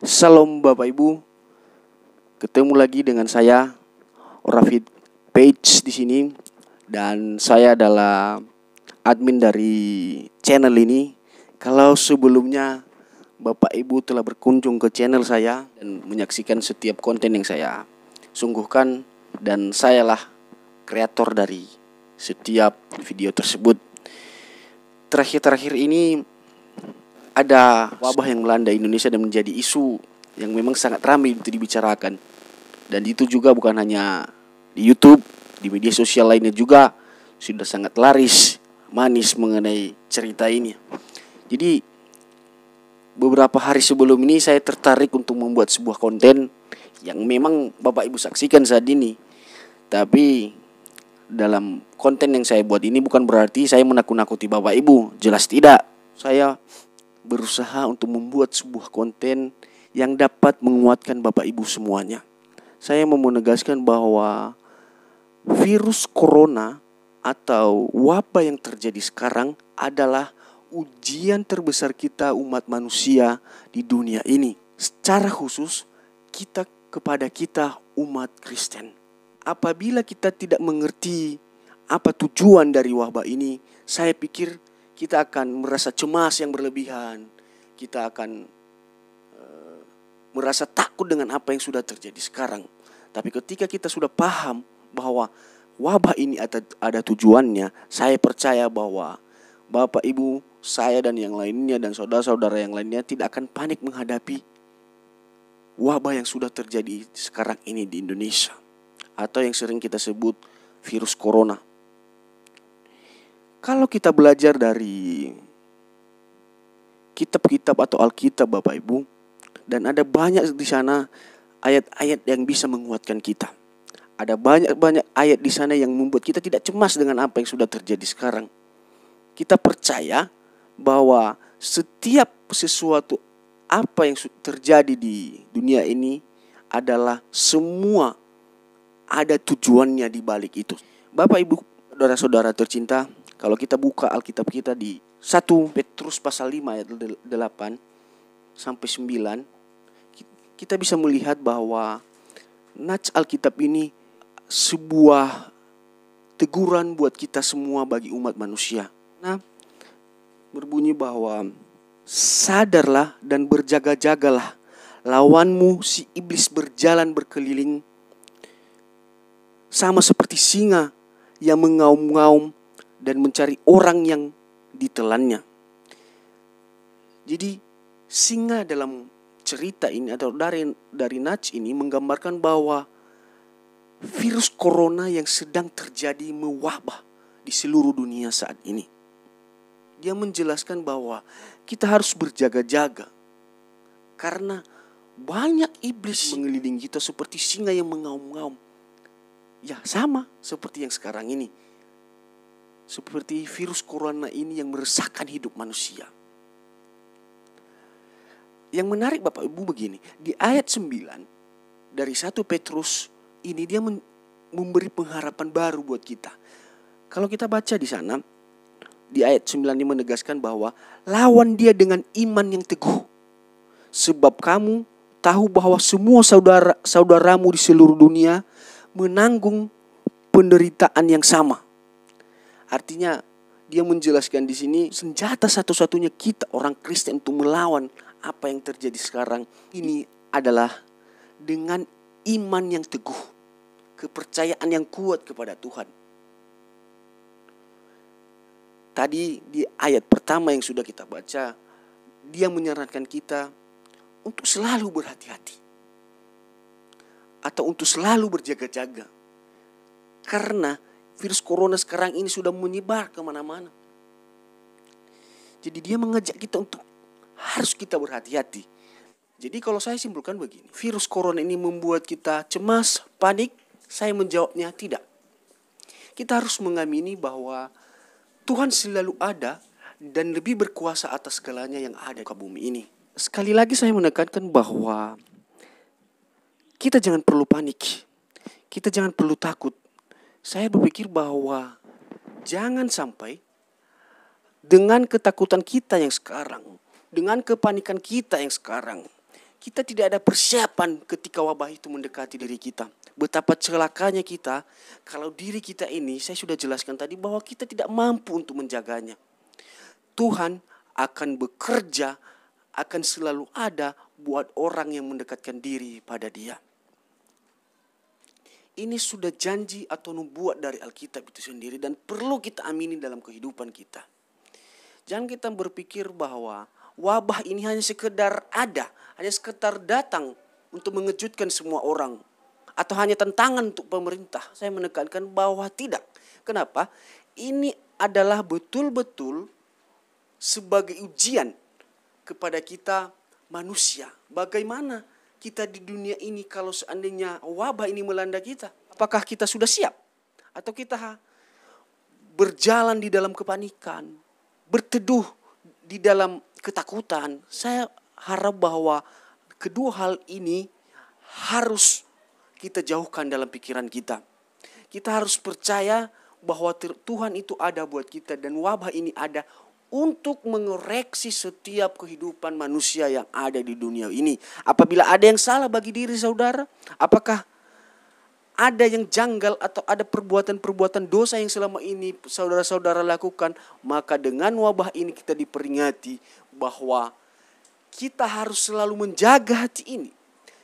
Salam Bapak Ibu, ketemu lagi dengan saya Rafid Page di sini dan saya adalah admin dari channel ini. Kalau sebelumnya Bapak Ibu telah berkunjung ke channel saya dan menyaksikan setiap konten yang saya sungguhkan, dan sayalah kreator dari setiap video tersebut. Terakhir-terakhir ini ada wabah yang melanda Indonesia dan menjadi isu yang memang sangat ramai untuk dibicarakan. Dan itu juga bukan hanya di YouTube, di media sosial lainnya juga sudah sangat laris manis mengenai cerita ini. Jadi beberapa hari sebelum ini saya tertarik untuk membuat sebuah konten yang memang Bapak Ibu saksikan saat ini. Tapi dalam konten yang saya buat ini bukan berarti saya menakut-nakuti Bapak Ibu, jelas tidak. Saya berusaha untuk membuat sebuah konten yang dapat menguatkan Bapak Ibu semuanya. Saya mau menegaskan bahwa virus corona atau wabah yang terjadi sekarang adalah ujian terbesar kita umat manusia di dunia ini. Secara khusus kepada kita umat Kristen. Apabila kita tidak mengerti apa tujuan dari wabah ini, saya pikir kita akan merasa cemas yang berlebihan. Kita akan merasa takut dengan apa yang sudah terjadi sekarang. Tapi ketika kita sudah paham bahwa wabah ini ada tujuannya, saya percaya bahwa Bapak Ibu, saya dan yang lainnya dan saudara-saudara yang lainnya tidak akan panik menghadapi wabah yang sudah terjadi sekarang ini di Indonesia, atau yang sering kita sebut virus corona. Kalau kita belajar dari kitab-kitab atau Alkitab Bapak Ibu, dan ada banyak di sana ayat-ayat yang bisa menguatkan kita. Ada banyak ayat di sana yang membuat kita tidak cemas dengan apa yang sudah terjadi sekarang. Kita percaya bahwa setiap sesuatu apa yang terjadi di dunia ini adalah semua ada tujuannya di balik itu. Bapak Ibu, saudara-saudara tercinta, kalau kita buka Alkitab kita di 1 Petrus pasal 5 ayat 8 sampai 9, kita bisa melihat bahwa nats Alkitab ini sebuah teguran buat kita semua bagi umat manusia. Nah, berbunyi bahwa sadarlah dan berjaga-jagalah, lawanmu si iblis berjalan berkeliling sama seperti singa yang mengaum-ngaum dan mencari orang yang ditelannya. Jadi singa dalam cerita ini atau dari nats ini menggambarkan bahwa virus corona yang sedang terjadi mewabah di seluruh dunia saat ini. Dia menjelaskan bahwa kita harus berjaga-jaga karena banyak iblis mengelilingi kita seperti singa yang mengaum-ngaum. Ya, sama seperti yang sekarang ini. Seperti virus corona ini yang meresahkan hidup manusia. Yang menarik Bapak Ibu begini, di ayat 9 dari 1 Petrus ini dia memberi pengharapan baru buat kita. Kalau kita baca di sana, di ayat 9 ini menegaskan bahwa lawan dia dengan iman yang teguh. Sebab kamu tahu bahwa semua saudaramu di seluruh dunia menanggung penderitaan yang sama. Artinya dia menjelaskan di sini senjata satu-satunya kita orang Kristen untuk melawan apa yang terjadi sekarang ini adalah dengan iman yang teguh, kepercayaan yang kuat kepada Tuhan. Tadi di ayat pertama yang sudah kita baca, dia menyarankan kita untuk selalu berhati-hati atau untuk selalu berjaga-jaga. Karena virus corona sekarang ini sudah menyebar kemana-mana. Jadi dia mengajak kita untuk harus kita berhati-hati. Jadi kalau saya simpulkan begini, virus corona ini membuat kita cemas, panik. Saya menjawabnya tidak. Kita harus mengamini bahwa Tuhan selalu ada dan lebih berkuasa atas segalanya yang ada di bumi ini. Sekali lagi saya menekankan bahwa kita jangan perlu panik. Kita jangan perlu takut. Saya berpikir bahwa jangan sampai dengan ketakutan kita yang sekarang, dengan kepanikan kita yang sekarang, kita tidak ada persiapan ketika wabah itu mendekati diri kita. Betapa celakanya kita kalau diri kita ini, saya sudah jelaskan tadi bahwa kita tidak mampu untuk menjaganya. Tuhan akan bekerja, akan selalu ada buat orang yang mendekatkan diri pada Dia. Ini sudah janji atau nubuat dari Alkitab itu sendiri dan perlu kita amini dalam kehidupan kita. Jangan kita berpikir bahwa wabah ini hanya sekedar ada, hanya sekedar datang untuk mengejutkan semua orang, atau hanya tantangan untuk pemerintah. Saya menekankan bahwa tidak. Kenapa? Ini adalah betul-betul sebagai ujian kepada kita manusia. Bagaimana kita di dunia ini kalau seandainya wabah ini melanda kita? Apakah kita sudah siap? Atau kita berjalan di dalam kepanikan, berteduh di dalam ketakutan? Saya harap bahwa kedua hal ini harus kita jauhkan dalam pikiran kita. Kita harus percaya bahwa Tuhan itu ada buat kita dan wabah ini ada untuk mengoreksi setiap kehidupan manusia yang ada di dunia ini. Apabila ada yang salah bagi diri saudara, apakah ada yang janggal atau ada perbuatan-perbuatan dosa yang selama ini saudara-saudara lakukan, maka dengan wabah ini kita diperingati bahwa kita harus selalu menjaga hati ini.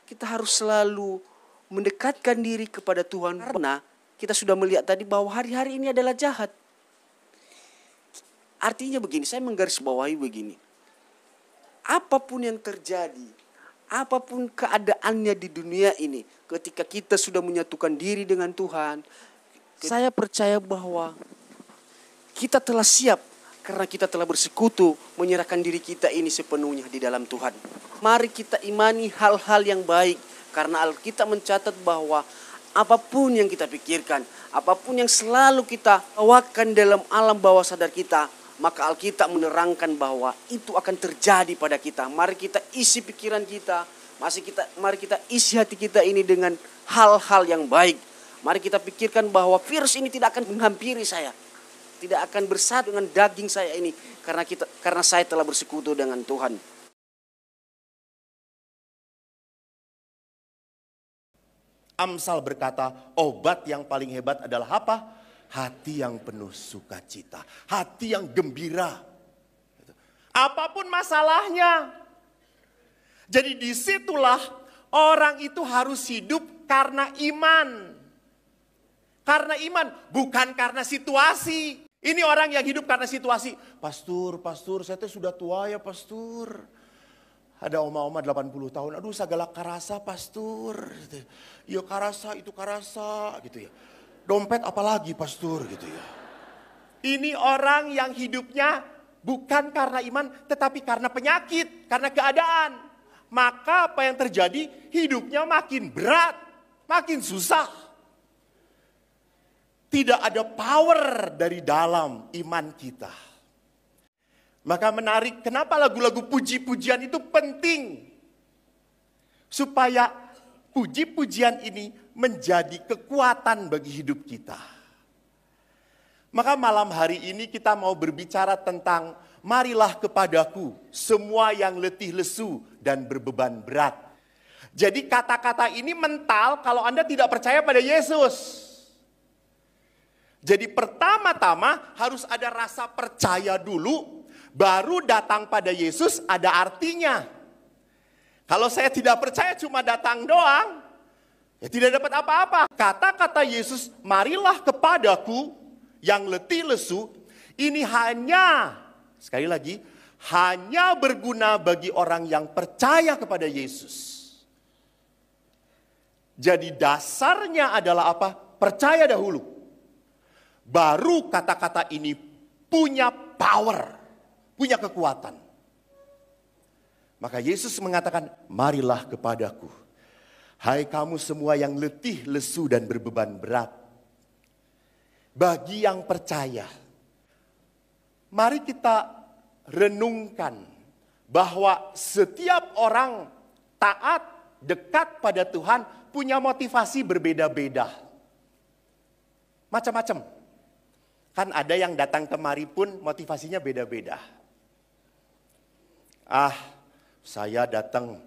Kita harus selalu mendekatkan diri kepada Tuhan karena kita sudah melihat tadi bahwa hari-hari ini adalah jahat. Artinya begini, saya menggarisbawahi begini. Apapun yang terjadi, apapun keadaannya di dunia ini, ketika kita sudah menyatukan diri dengan Tuhan, saya percaya bahwa kita telah siap karena kita telah bersekutu menyerahkan diri kita ini sepenuhnya di dalam Tuhan. Mari kita imani hal-hal yang baik karena Alkitab mencatat bahwa apapun yang kita pikirkan, apapun yang selalu kita bawakan dalam alam bawah sadar kita, maka Alkitab menerangkan bahwa itu akan terjadi pada kita. Mari kita isi pikiran kita, mari kita isi hati kita ini dengan hal-hal yang baik. Mari kita pikirkan bahwa virus ini tidak akan menghampiri saya, tidak akan bersatu dengan daging saya ini, karena saya telah bersekutu dengan Tuhan. Amsal berkata, obat yang paling hebat adalah apa? Hati yang penuh sukacita, hati yang gembira. Apapun masalahnya. Jadi disitulah orang itu harus hidup karena iman. Karena iman, bukan karena situasi. Ini orang yang hidup karena situasi. Pastor, saya tuh sudah tua ya pastor. Ada oma-oma 80 tahun, aduh segala karasa pastor. Ya karasa, itu karasa gitu ya. Dompet apalagi pastor gitu ya. Ini orang yang hidupnya bukan karena iman tetapi karena penyakit, karena keadaan. Maka apa yang terjadi? Hidupnya makin berat, makin susah. Tidak ada power dari dalam iman kita. Maka menarik, kenapa lagu-lagu puji-pujian itu penting? Supaya puji-pujian ini menjadi kekuatan bagi hidup kita. Maka malam hari ini kita mau berbicara tentang marilah kepadaku semua yang letih lesu dan berbeban berat. Jadi kata-kata ini mental kalau Anda tidak percaya pada Yesus. Jadi pertama-tama harus ada rasa percaya dulu, baru datang pada Yesus ada artinya. Kalau saya tidak percaya cuma datang doang, ya tidak dapat apa-apa. Kata-kata Yesus, marilah kepadaku yang letih lesu, ini hanya, sekali lagi, hanya berguna bagi orang yang percaya kepada Yesus. Jadi dasarnya adalah apa? Percaya dahulu. Baru kata-kata ini punya power, punya kekuatan. Maka Yesus mengatakan, marilah kepadaku. Hai kamu semua yang letih, lesu dan berbeban berat. Bagi yang percaya. Mari kita renungkan bahwa setiap orang taat, dekat pada Tuhan punya motivasi berbeda-beda. Macam-macam. Kan ada yang datang kemari pun motivasinya beda-beda. Saya datang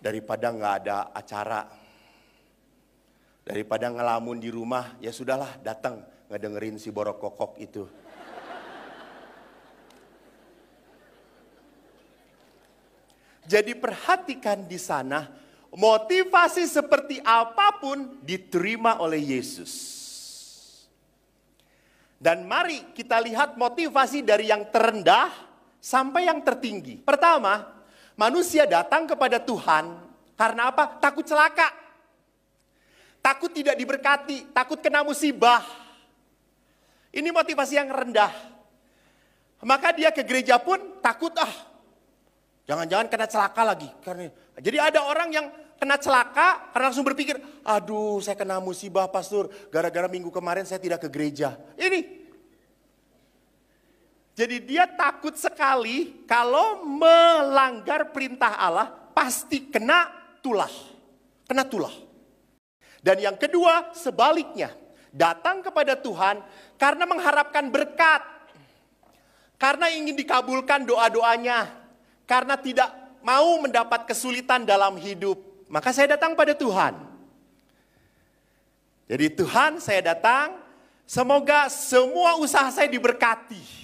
Daripada nggak ada acara, daripada ngelamun di rumah, ya sudahlah datang ngedengerin si borok kokok itu. Jadi perhatikan di sana, motivasi seperti apapun diterima oleh Yesus. Dan mari kita lihat motivasi dari yang terendah sampai yang tertinggi. Pertama, manusia datang kepada Tuhan karena apa? Takut celaka. Takut tidak diberkati, takut kena musibah. Ini motivasi yang rendah. Maka dia ke gereja pun takut, jangan-jangan kena celaka lagi. Jadi ada orang yang kena celaka karena langsung berpikir, aduh saya kena musibah pastor, gara-gara minggu kemarin saya tidak ke gereja. Ini. Jadi dia takut sekali kalau melanggar perintah Allah pasti kena tulah. Kena tulah. Dan yang kedua sebaliknya, datang kepada Tuhan karena mengharapkan berkat. Karena ingin dikabulkan doa-doanya. Karena tidak mau mendapat kesulitan dalam hidup. Maka saya datang pada Tuhan. Jadi Tuhan saya datang, semoga semua usaha saya diberkati.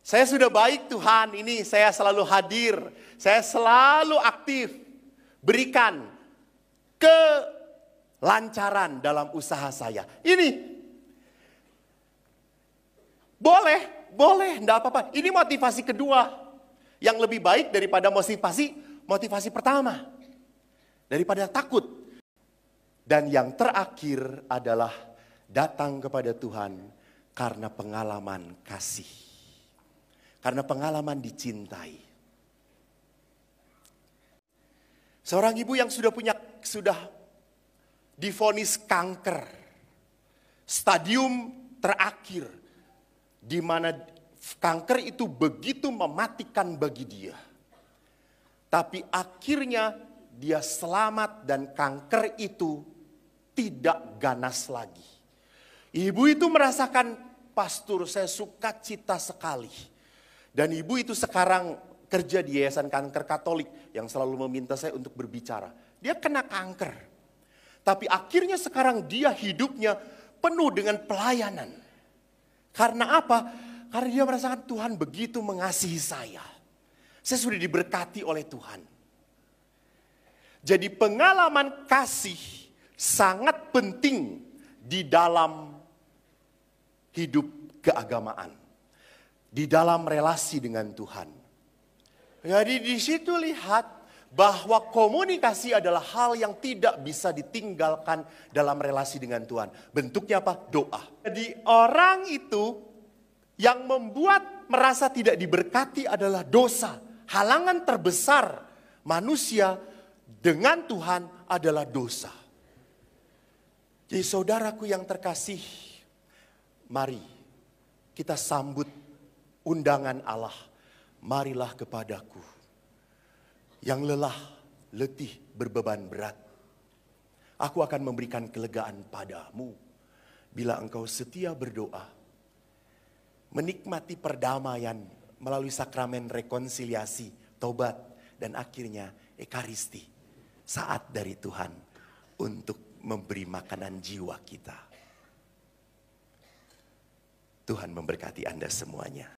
Saya sudah baik Tuhan, ini saya selalu hadir, saya selalu aktif. Berikan kelancaran dalam usaha saya. Ini boleh, enggak apa-apa. Ini motivasi kedua yang lebih baik daripada motivasi pertama. Daripada takut. Dan yang terakhir adalah datang kepada Tuhan karena pengalaman kasih. Karena pengalaman dicintai. Seorang ibu yang sudah divonis kanker. Stadium terakhir. Di mana kanker itu begitu mematikan bagi dia. Tapi akhirnya dia selamat dan kanker itu tidak ganas lagi. Ibu itu merasakan, pastor saya sukacita sekali. Dan ibu itu sekarang kerja di Yayasan Kanker Katolik yang selalu meminta saya untuk berbicara. Dia kena kanker. Tapi akhirnya sekarang dia hidupnya penuh dengan pelayanan. Karena apa? Karena dia merasakan Tuhan begitu mengasihi saya. Saya sudah diberkati oleh Tuhan. Jadi pengalaman kasih sangat penting di dalam hidup keagamaan. Di dalam relasi dengan Tuhan. Jadi di situ lihat bahwa komunikasi adalah hal yang tidak bisa ditinggalkan dalam relasi dengan Tuhan. Bentuknya apa? Doa. Jadi orang itu yang membuat merasa tidak diberkati adalah dosa. Halangan terbesar manusia dengan Tuhan adalah dosa. Jadi saudaraku yang terkasih, mari kita sambut undangan Allah. Marilah kepadaku yang lelah, letih, berbeban berat. Aku akan memberikan kelegaan padamu bila engkau setia berdoa. Menikmati perdamaian melalui sakramen rekonsiliasi, tobat, dan akhirnya ekaristi. Saat dari Tuhan untuk memberi makanan jiwa kita. Tuhan memberkati Anda semuanya.